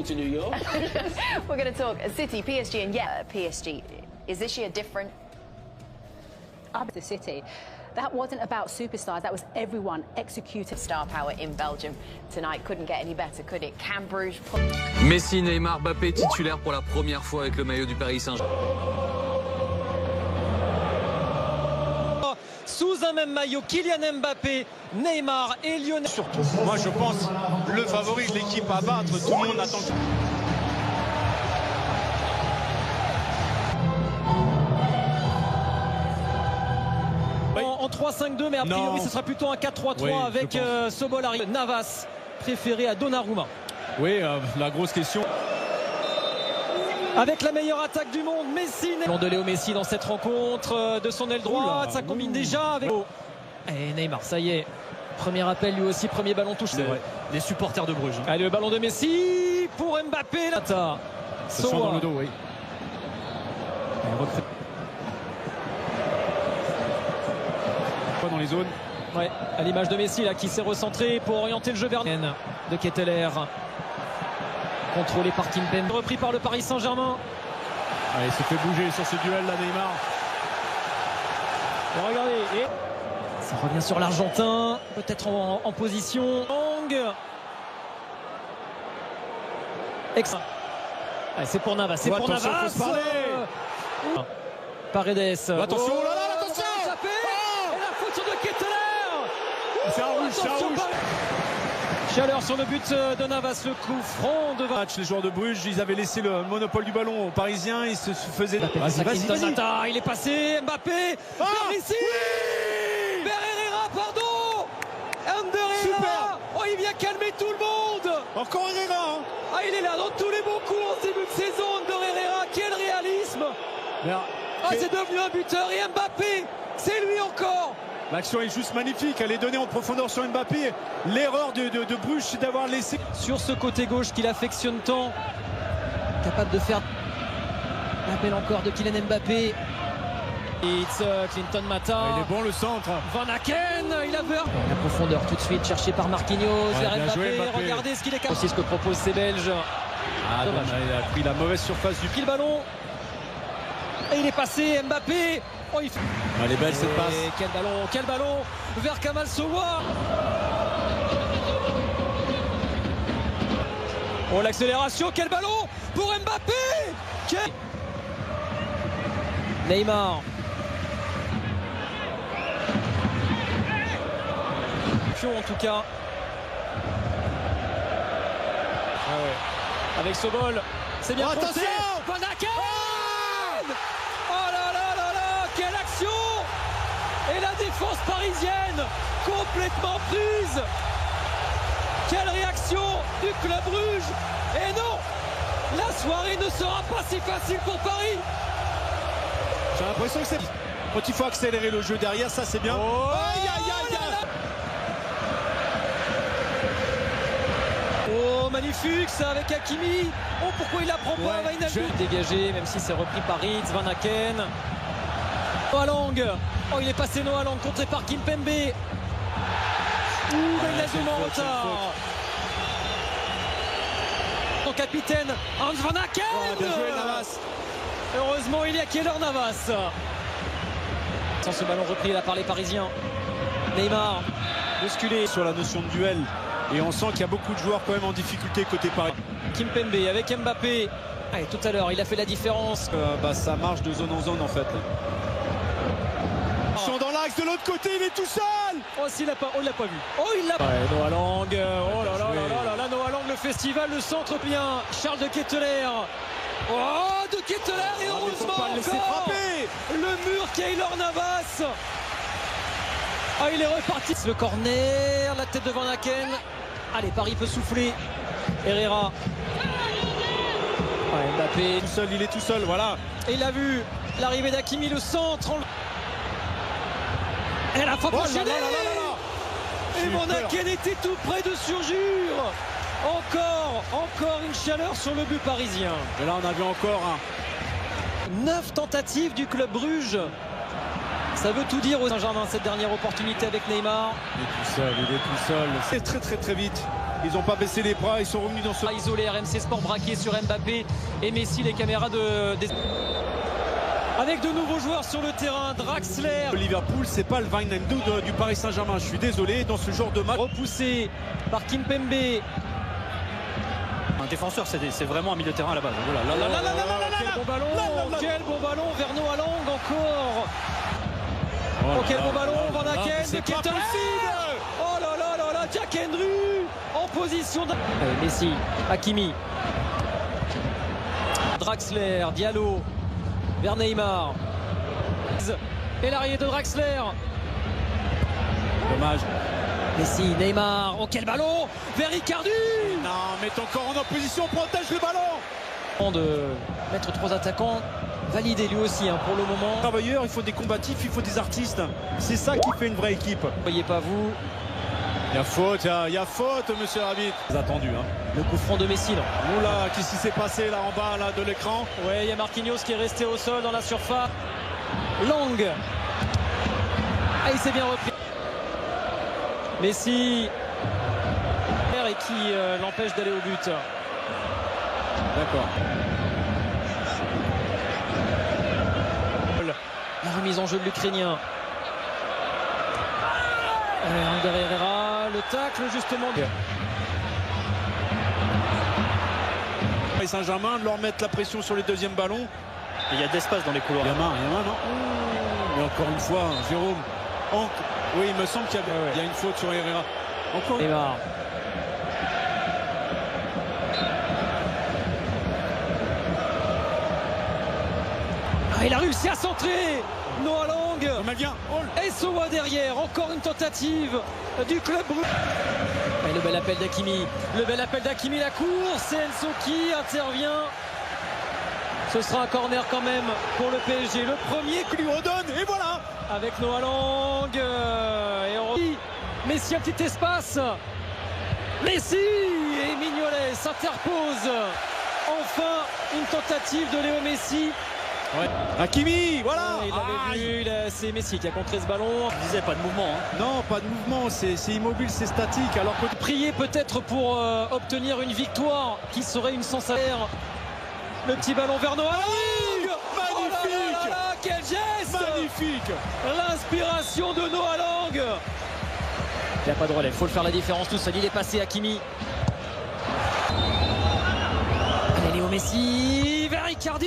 To New York. We're going to talk City, PSG, and PSG. Is this year different? The City. That wasn't about superstars, that was everyone executed. Star power in Belgium tonight couldn't get any better, could it? Can Bruges... Messi, Neymar, Mbappé titulaire pour la première fois avec le maillot du Paris Saint-Germain. Sous un même maillot, Kylian Mbappé, Neymar et Lionel. Surtout, moi je pense le favori de l'équipe à battre, tout le monde attend. En 3-5-2, mais a priori ce sera plutôt un 4-3-3 oui, avec Sobol arrive. Navas préféré à Donnarumma. Oui, la grosse question. Avec la meilleure attaque du monde, Messi. Ballon de Léo Messi dans cette rencontre de son aile droite, ça combine déjà avec... Et Neymar, ça y est. Premier appel lui aussi, premier ballon touché. C'est vrai, les supporters de Bruges. Allez, le ballon de Messi pour Mbappé. Là, dans le dos, oui. Dans les zones. Ouais, à l'image de Messi là qui s'est recentré pour orienter le jeu vers de Ketteler. Contrôlé par Kimpembe. Repris par le Paris Saint-Germain. Il s'est fait bouger sur ce duel là, Neymar. Et regardez, et ça revient sur l'Argentin, peut-être en position. C'est pour Navas, c'est pour Navas. Paredes. Attention, oh là là, attention. Et la faute de Ketteler. C'est un rouge, c'est un rouge. Chaleur sur le but de Navas, le coup franc de match. Les joueurs de Bruges, ils avaient laissé le monopole du ballon aux Parisiens, ils se faisaient... Vas-y. Il est passé, Mbappé, vers ici oui vers Herrera, pardon. Ander Herrera. Oh, il vient calmer tout le monde. Encore Herrera. Ah, il est là dans tous les bons coups en ce début de saison, Ander Herrera, quel réalisme. C'est devenu un buteur et Mbappé, c'est lui encore. L'action est juste magnifique, elle est donnée en profondeur sur Mbappé. L'erreur de Bruges, c'est d'avoir laissé... Sur ce côté gauche qu'il affectionne tant, capable de faire l'appel encore de Kylian Mbappé. Clinton Mata. Il est bon le centre. Van Aken, il a peur. La profondeur tout de suite cherchée par Marquinhos. Mbappé. Regardez ce qu'il est capable. C'est ce que proposent ces Belges. Dommage. Il a pris la mauvaise surface du le ballon. Et il est passé, Mbappé. Oh, elle est belle cette passe. Quel ballon vers Kamal Sowa. Oh, l'accélération, quel ballon pour Mbappé. Neymar. En tout cas. Avec Sobol, c'est bien attention. Passé. Van Aken. Oh là là là là, quelle action. Et la défense parisienne complètement prise. Quelle réaction du club Bruges. Et non, la soirée ne sera pas si facile pour Paris. J'ai l'impression que c'est... Quand il faut accélérer le jeu derrière, ça c'est bien. Oh, aïe. Oh, magnifique ça avec Hakimi. Oh, pourquoi il la prend pas, Wijnaldum. Dégagé, même si c'est repris par Ritz, Van Aken. Noah Lang. Oh, il est passé Noah Lang, contré par Kimpembe. Wijnaldum en retard. Son capitaine, Hans Van Aken. Bien joué, Navas. Heureusement, il y a Keller Navas. Sans ce ballon repris là par les Parisiens. Neymar, bousculé. Sur la notion de duel. Et on sent qu'il y a beaucoup de joueurs quand même en difficulté côté Paris. Kimpembe avec Mbappé. Allez, tout à l'heure, il a fait la différence. Ça marche de zone en zone en fait. Ils sont dans l'axe de l'autre côté, il est tout seul. Oh, s'il l'a pas, il l'a pas vu. Oh, il l'a pas. Noah Lang. Oh là là là là, Noah Lang, le festival, le centre bien. Charles de Ketteler. Oh, de Ketteler et heureusement encore le mur Keylor Navas. Ah, il est reparti. Le corner, la tête de Van Aken. Allez, Paris peut souffler. Herrera. Mbappé. Tout seul, il est tout seul, voilà. Et il a vu l'arrivée d'Hakimi, le centre. Et la frappe enchaînée. Et Van Aken était tout près de surjure. Encore une chaleur sur le but parisien. Et là, on a vu encore 9 tentatives du club Bruges. Ça veut tout dire au Saint-Germain, cette dernière opportunité avec Neymar. Il est tout seul. C'est très vite. Ils n'ont pas baissé les bras, ils sont revenus dans ce... Isolé, RMC Sport braqué sur Mbappé et Messi, les caméras avec de nouveaux joueurs sur le terrain, Draxler. Le Liverpool, c'est pas le Wijnaldum du Paris Saint-Germain. Je suis désolé, dans ce genre de match. Repoussé par Kimpembe. Un défenseur, c'est vraiment un milieu de terrain à la base. Quel bon ballon, quel bon ballon vers Noah Lang encore. Quel bon ballon, Van Aken, de Kettel. Oh là là là là, Jack Henry en position de... Messi, Hakimi, Draxler, Diallo vers Neymar. Et l'arrivée de Draxler. Dommage. Messi, Neymar, oh quel ballon vers Icardi. Non, mais encore en opposition, protège le ballon. De mettre 3 attaquants, validé lui aussi pour le moment. Travailleurs, il faut des combatifs, il faut des artistes. C'est ça qui fait une vraie équipe. Voyez pas vous. Il y a faute, monsieur l'arbitre. C'est attendu. Le coup franc de Messi là. Oula, qu'est-ce qui s'est passé là en bas là, de l'écran? Ouais, il y a Marquinhos qui est resté au sol dans la surface. Lang. Il s'est bien repris. Messi. Et qui l'empêche d'aller au but. D'accord. La remise en jeu de l'Ukrainien. Ander Herrera, le tacle justement. Paris Saint-Germain de leur mettre la pression sur les deuxièmes ballons. Il y a de l'espace dans les couloirs. Il y a main, non? Mais encore une fois, Jérôme. Oui, il me semble qu'il y a une faute sur Herrera. Encore. Neymar. Il a réussi à centrer. Noah Lang. Et Sowa derrière. Encore une tentative du club brûlé. Le bel appel d'Hakimi. La course. Et Enzo qui intervient. Ce sera un corner quand même pour le PSG. Le premier qui lui redonne. Et voilà. Avec Noah Lang. Messi, un petit espace. Messi et Mignolet s'interpose. Enfin, une tentative de Léo Messi. Ouais. Hakimi, voilà. Il l'avait vu, c'est Messi qui a contré ce ballon. Je disais pas de mouvement. Non, pas de mouvement, c'est immobile, c'est statique. Alors que prier peut-être pour obtenir une victoire qui serait une sensation. Le petit ballon vers Noah Lang. Magnifique. Oh là, quel geste. Magnifique. L'inspiration de Noah Lang. Il n'y a pas de relais, il faut le faire la différence tout seul. Il est passé Hakimi. Allez, Léo Messi vers Icardi.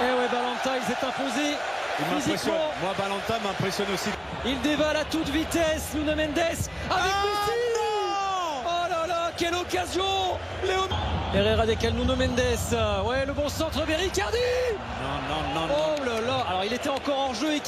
Et ouais, Balanta, il s'est imposé. Physiquement. Moi, Balanta m'impressionne aussi. Il dévale à toute vitesse. Nuno Mendes avec Messi. Oh là là, quelle occasion. Herrera décale Nuno Mendes. Ouais, le bon centre vers Icardi. Non. Oh là là. Alors, il était encore en jeu.